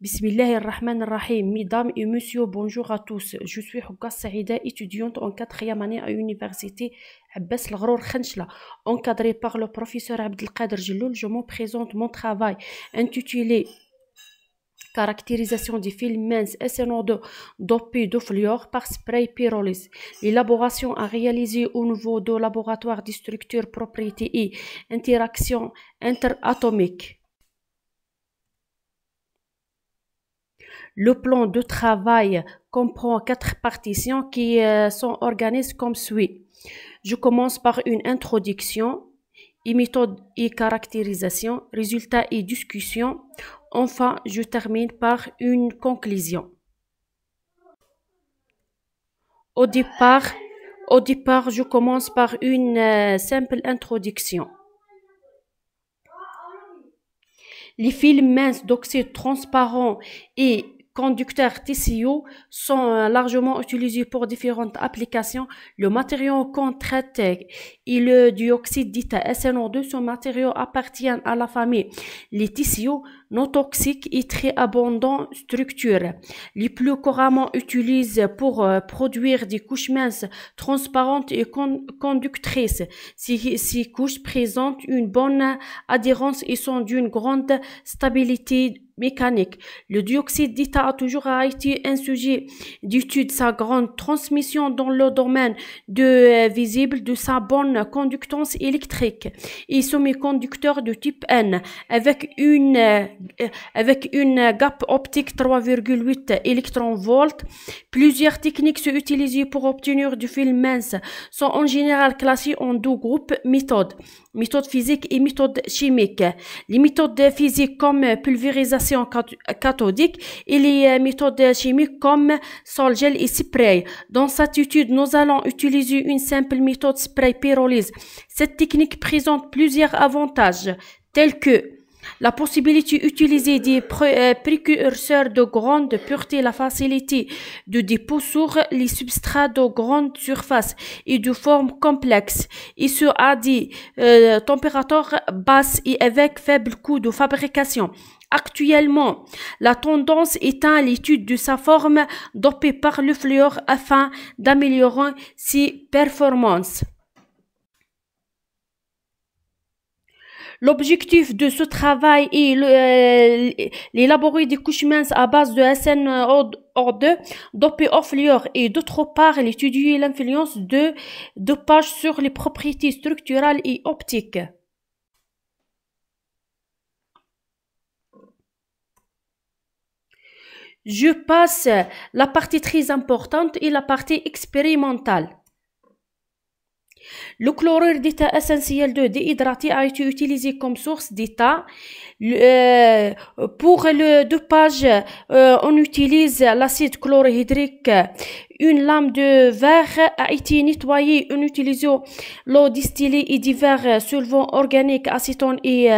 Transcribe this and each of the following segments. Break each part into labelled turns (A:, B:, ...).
A: Bismillahirrahmanirrahim. Mesdames et messieurs, bonjour à tous. Je suis Houka Saïda, étudiante en 4e année à l'université Abbas El-Ghrour Khenchela, encadrée par le professeur Abdelkader Jelloul. Je me présente mon travail intitulé Caractérisation des films minces SNO2 dopés de fluor par spray pyrolyse. L'élaboration a réalisé au niveau du laboratoire de structure, propriétés et interactions interatomiques. Le plan de travail comprend 4 partitions qui sont organisées comme suit. Je commence par une introduction, et méthode et caractérisation, résultats et discussion. Enfin, je termine par une conclusion. Au départ, je commence par une simple introduction. Les films minces d'oxyde transparent et conducteurs TCO sont largement utilisés pour différentes applications. Le matériau qu'on traite et le dioxyde d'Ita SNO2, ce matériau appartiennent à la famille les TCO non toxiques et très abondants structures. Les plus couramment utilisés pour produire des couches minces, transparentes et conductrices. Ces couches présentent une bonne adhérence et sont d'une grande stabilité mécanique. Le dioxyde d'Ita a toujours été un sujet d'étude. Sa grande transmission dans le domaine visible de sa bonne conductance électrique et semi-conducteur de type N avec une gap optique 3,8 électronvolts. Plusieurs techniques sont utilisées pour obtenir du film mince, sont en général classées en 2 groupes méthodes physique et méthode chimique. Les méthodes physiques comme pulvérisation cathodique et les méthodes chimiques comme sol, gel et spray. Dans cette étude, nous allons utiliser une simple méthode spray pyrolyse. Cette technique présente plusieurs avantages tels que la possibilité d'utiliser des précurseurs de grande pureté, la facilité de dépôt sur les substrats de grande surface et de forme complexe, et ce à des températures basses et avec faible coût de fabrication. Actuellement, la tendance est à l'étude de sa forme dopée par le fluor afin d'améliorer ses performances. L'objectif de ce travail est l'élaborer des couches minces à base de SNO2 dopées au fluor et d'autre part étudier l'influence de dopage sur les propriétés structurales et optiques. Je passe la partie très importante et la partie expérimentale. Le chlorure d'état essentiel de déhydraté a été utilisé comme source d'état. Pour le dopage, on utilise l'acide chlorhydrique. Une lame de verre a été nettoyée. On utilise l'eau distillée et divers solvants organiques, acétone et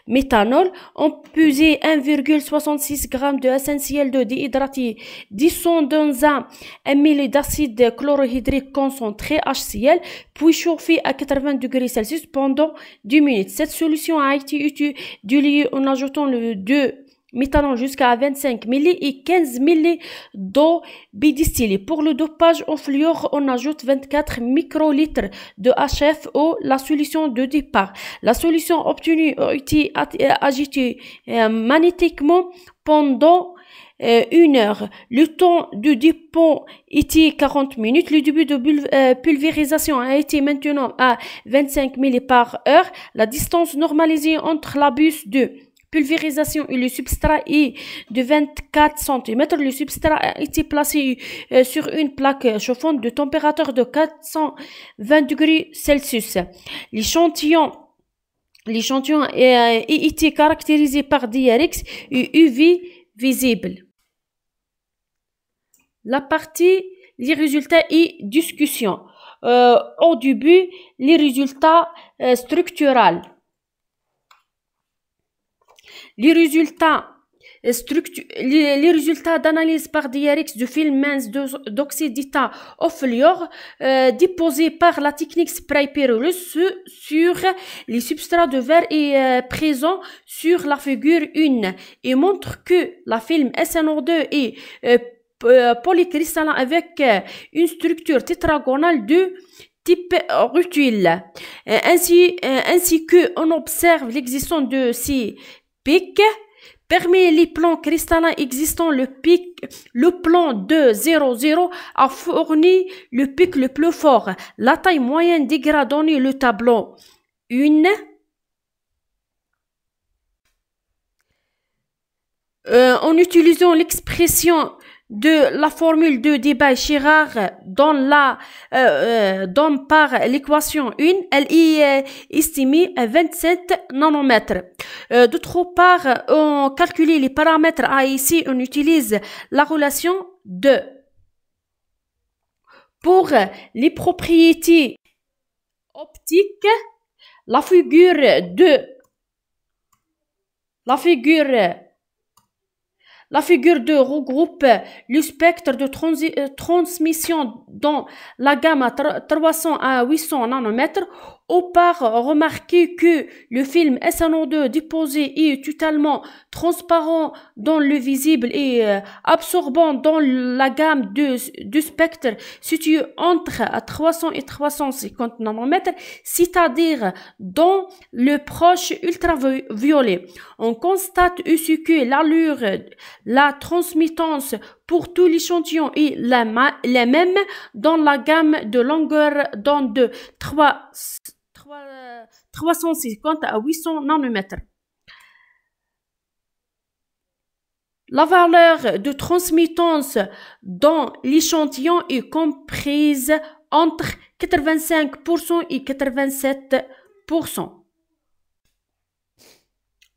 A: méthanol. On pesait 1,66 g de essentiel de déhydraté dissous dans un ml d'acide chlorhydrique concentré HCl, puis chauffé à 80 degrés Celsius pendant 10 minutes. Cette solution a été diluée en ajoutant le 2 méthanol jusqu'à 25 ml et 15 ml d'eau bidistillée. Pour le dopage au fluor, on ajoute 24 microlitres de HF ou la solution de départ. La solution obtenue a été agitée magnétiquement pendant 1 heure. Le temps de dépôt était 40 minutes. Le début de pulvérisation a été maintenant à 25 ml par heure. La distance normalisée entre la buse de pulvérisation et le substrat est de 24 cm. Le substrat a été placé sur une plaque chauffante de température de 420 degrés Celsius. L'échantillon a été caractérisé par DRX et UV visible. La partie les résultats et discussion. Au début, les résultats structurels. Les résultats Les résultats d'analyse par DRX du film mince d'oxyde d'état au fluor déposés par la technique spray pyrolyse sur les substrats de verre est présent sur la figure 1 et montre que la film SNO2 est polycristallin avec une structure tétragonale de type rutile. Ainsi que on observe l'existence de ces pics. Parmi les plans cristallins existants, le plan de 0,0 a fourni le pic le plus fort. La taille moyenne des gras donné le tableau 1. En utilisant l'expression de la formule de Debye-Chérard dans par l'équation 1, elle est estimée à 27 nanomètres. D'autre part, on calcule les paramètres ici, on utilise la relation de. Pour les propriétés optiques, la figure de regroupe le spectre de transmission dans la gamme 300 à 800 nanomètres. On peut remarquer que le film SNO2 déposé est totalement transparent dans le visible et absorbant dans la gamme de spectre situé entre 300 et 350 nanomètres, c'est-à-dire dans le proche ultraviolet. On constate aussi que l'allure, la transmittance pour tout l'échantillon est la même dans la gamme de longueur d'onde de 350 à 800 nanomètres. La valeur de transmittance dans l'échantillon est comprise entre 85% et 87%.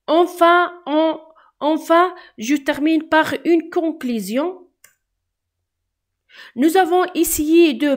A: Enfin, je termine par une conclusion. Nous avons essayé de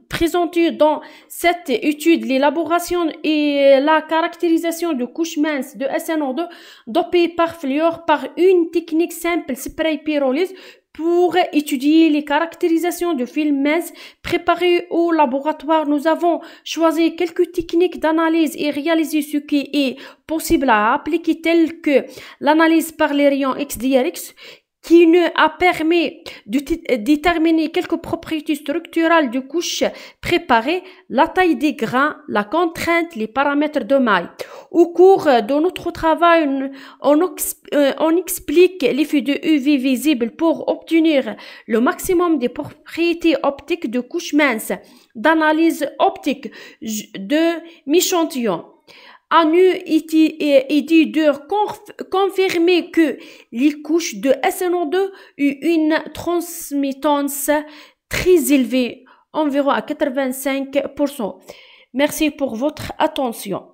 A: présenter dans cette étude l'élaboration et la caractérisation de couches minces de SNO2 dopées par fluor par une technique simple spray pyrolyse pour étudier les caractérisations de films minces préparés au laboratoire. Nous avons choisi quelques techniques d'analyse et réalisé ce qui est possible à appliquer, telles que l'analyse par les rayons XDRX, qui nous a permis de déterminer quelques propriétés structurales de couches préparées, la taille des grains, la contrainte, les paramètres de maille. Au cours de notre travail, on explique l'effet de UV visible pour obtenir le maximum des propriétés optiques de couches minces, d'analyse optique de m'échantillon. À nous est dit de confirmer que les couches de SNO2 ont une transmittance très élevée, environ à 85%. Merci pour votre attention.